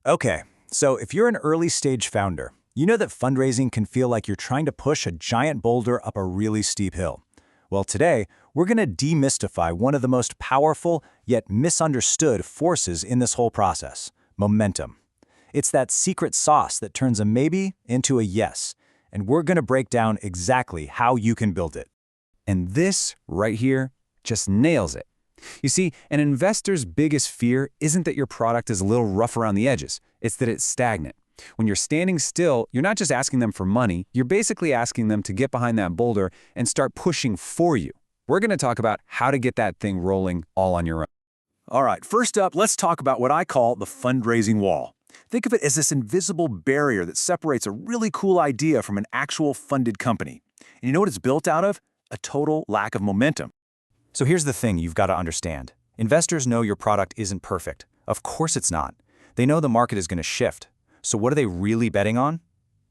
Okay, so if you're an early-stage founder, you know that fundraising can feel like you're trying to push a giant boulder up a really steep hill. Well, today, we're going to demystify one of the most powerful yet misunderstood forces in this whole process: momentum. It's that secret sauce that turns a maybe into a yes, and we're going to break down exactly how you can build it. And this, right here, just nails it. You see, an investor's biggest fear isn't that your product is a little rough around the edges, it's that it's stagnant. When you're standing still, you're not just asking them for money, you're basically asking them to get behind that boulder and start pushing for you. We're going to talk about how to get that thing rolling all on your own. All right, first up, let's talk about what I call the fundraising wall. Think of it as this invisible barrier that separates a really cool idea from an actual funded company. And you know what it's built out of? A total lack of momentum. So here's the thing you've got to understand. Investors know your product isn't perfect. Of course it's not. They know the market is going to shift. So what are they really betting on?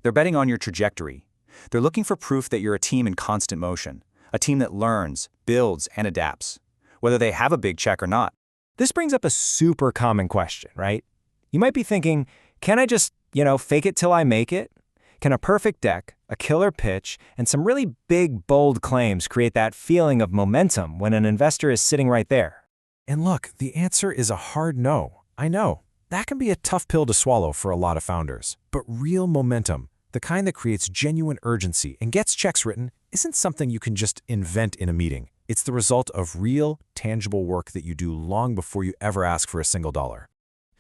They're betting on your trajectory. They're looking for proof that you're a team in constant motion, a team that learns, builds, and adapts, whether they have a big check or not. This brings up a super common question, right? You might be thinking, can I just, fake it till I make it? Can a perfect deck, a killer pitch, and some really big, bold claims create that feeling of momentum when an investor is sitting right there? And look, the answer is a hard no. I know. That can be a tough pill to swallow for a lot of founders. But real momentum, the kind that creates genuine urgency and gets checks written, isn't something you can just invent in a meeting. It's the result of real, tangible work that you do long before you ever ask for a single dollar.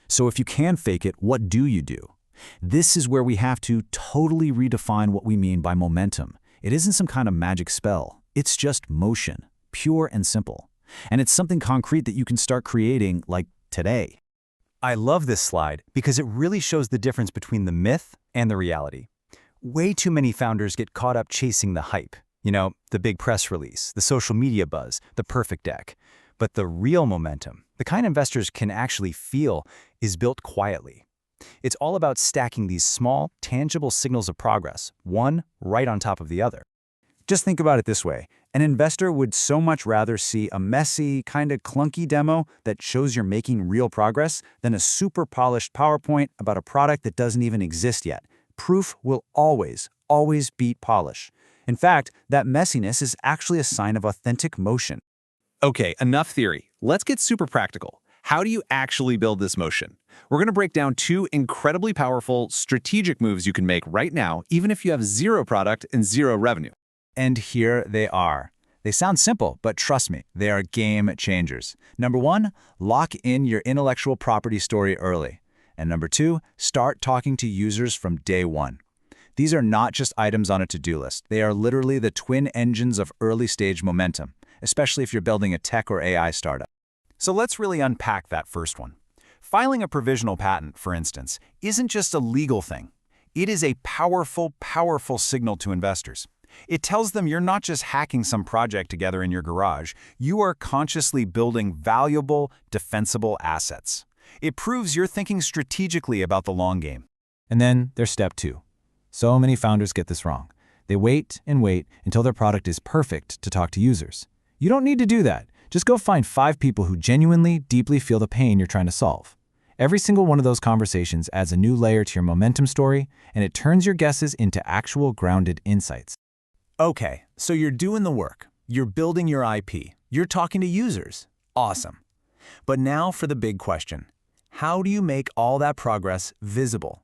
So if you can fake it, what do you do? This is where we have to totally redefine what we mean by momentum. It isn't some kind of magic spell. It's just motion, pure and simple. And it's something concrete that you can start creating, like today. I love this slide because it really shows the difference between the myth and the reality. Way too many founders get caught up chasing the hype. The big press release, the social media buzz, the perfect deck. But the real momentum, the kind investors can actually feel, is built quietly. It's all about stacking these small, tangible signals of progress, one right on top of the other. Just think about it this way. An investor would so much rather see a messy, kind of clunky demo that shows you're making real progress than a super polished PowerPoint about a product that doesn't even exist yet. Proof will always, always beat polish. In fact, that messiness is actually a sign of authentic motion. Okay, enough theory. Let's get super practical. How do you actually build this motion? We're going to break down two incredibly powerful, strategic moves you can make right now, even if you have zero product and zero revenue. And here they are. They sound simple, but trust me, they are game changers. Number one, lock in your intellectual property story early. And number two, start talking to users from day one. These are not just items on a to-do list. They are literally the twin engines of early-stage momentum, especially if you're building a tech or AI startup. So let's really unpack that first one. Filing a provisional patent, for instance, isn't just a legal thing. It is a powerful, powerful signal to investors. It tells them you're not just hacking some project together in your garage. You are consciously building valuable, defensible assets. It proves you're thinking strategically about the long game. And then there's step two. So many founders get this wrong. They wait and wait until their product is perfect to talk to users. You don't need to do that. Just go find 5 people who genuinely, deeply feel the pain you're trying to solve. Every single one of those conversations adds a new layer to your momentum story, and it turns your guesses into actual grounded insights. Okay, so you're doing the work. You're building your IP. You're talking to users. Awesome. But now for the big question. How do you make all that progress visible?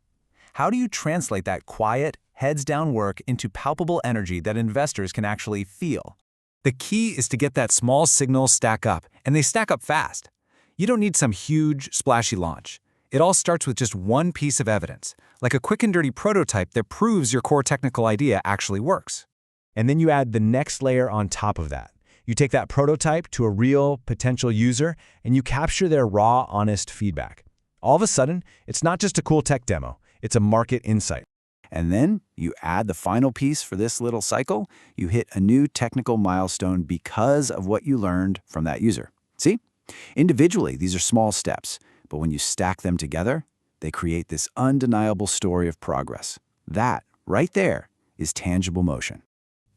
How do you translate that quiet, heads-down work into palpable energy that investors can actually feel? The key is to get that small signal stack up, and they stack up fast. You don't need some huge, splashy launch. It all starts with just one piece of evidence, like a quick and dirty prototype that proves your core technical idea actually works. And then you add the next layer on top of that. You take that prototype to a real, potential user, and you capture their raw, honest feedback. All of a sudden, it's not just a cool tech demo, it's a market insight. And then you add the final piece for this little cycle. You hit a new technical milestone because of what you learned from that user. See? Individually, these are small steps, but when you stack them together, they create this undeniable story of progress. That, right there, is tangible motion.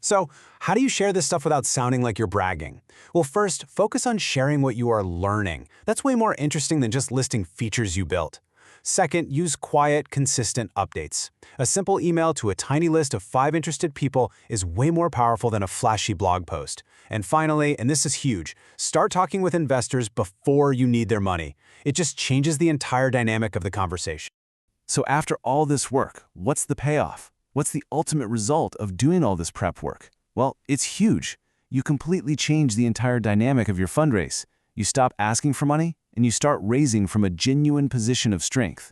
So, how do you share this stuff without sounding like you're bragging? Well, first, focus on sharing what you are learning. That's way more interesting than just listing features you built. Second, use quiet, consistent updates. A simple email to a tiny list of 5 interested people is way more powerful than a flashy blog post. And finally, and this is huge, start talking with investors before you need their money. It just changes the entire dynamic of the conversation. So after all this work, what's the payoff? What's the ultimate result of doing all this prep work? Well, it's huge. You completely change the entire dynamic of your fundraise. You stop asking for money, and you start raising from a genuine position of strength.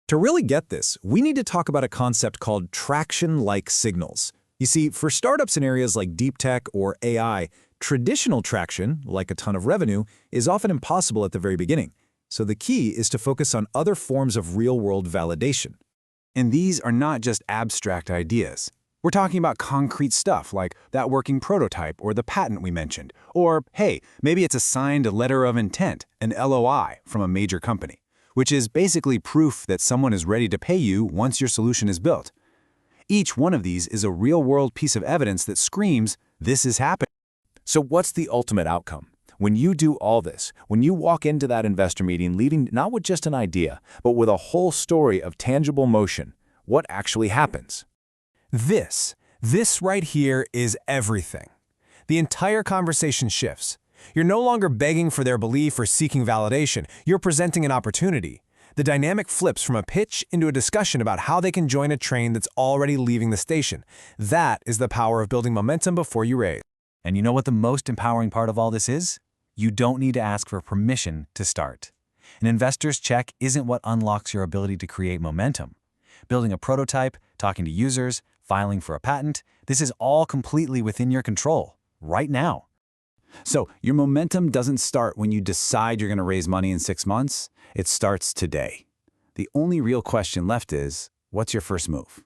To really get this, we need to talk about a concept called traction-like signals. You see, for startups in areas like deep tech or AI, traditional traction, like a ton of revenue, is often impossible at the very beginning. So the key is to focus on other forms of real-world validation. And these are not just abstract ideas. We're talking about concrete stuff like that working prototype or the patent we mentioned. Or, hey, maybe it's a signed letter of intent, an LOI, from a major company, which is basically proof that someone is ready to pay you once your solution is built. Each one of these is a real-world piece of evidence that screams, this is happening. So what's the ultimate outcome? When you do all this, when you walk into that investor meeting leading not with just an idea, but with a whole story of tangible motion, what actually happens? This right here is everything. The entire conversation shifts. You're no longer begging for their belief or seeking validation. You're presenting an opportunity. The dynamic flips from a pitch into a discussion about how they can join a train that's already leaving the station. That is the power of building momentum before you raise. And you know what the most empowering part of all this is? You don't need to ask for permission to start. An investor's check isn't what unlocks your ability to create momentum. Building a prototype, talking to users, filing for a patent, this is all completely within your control, right now. So your momentum doesn't start when you decide you're going to raise money in 6 months. It starts today. The only real question left is, what's your first move?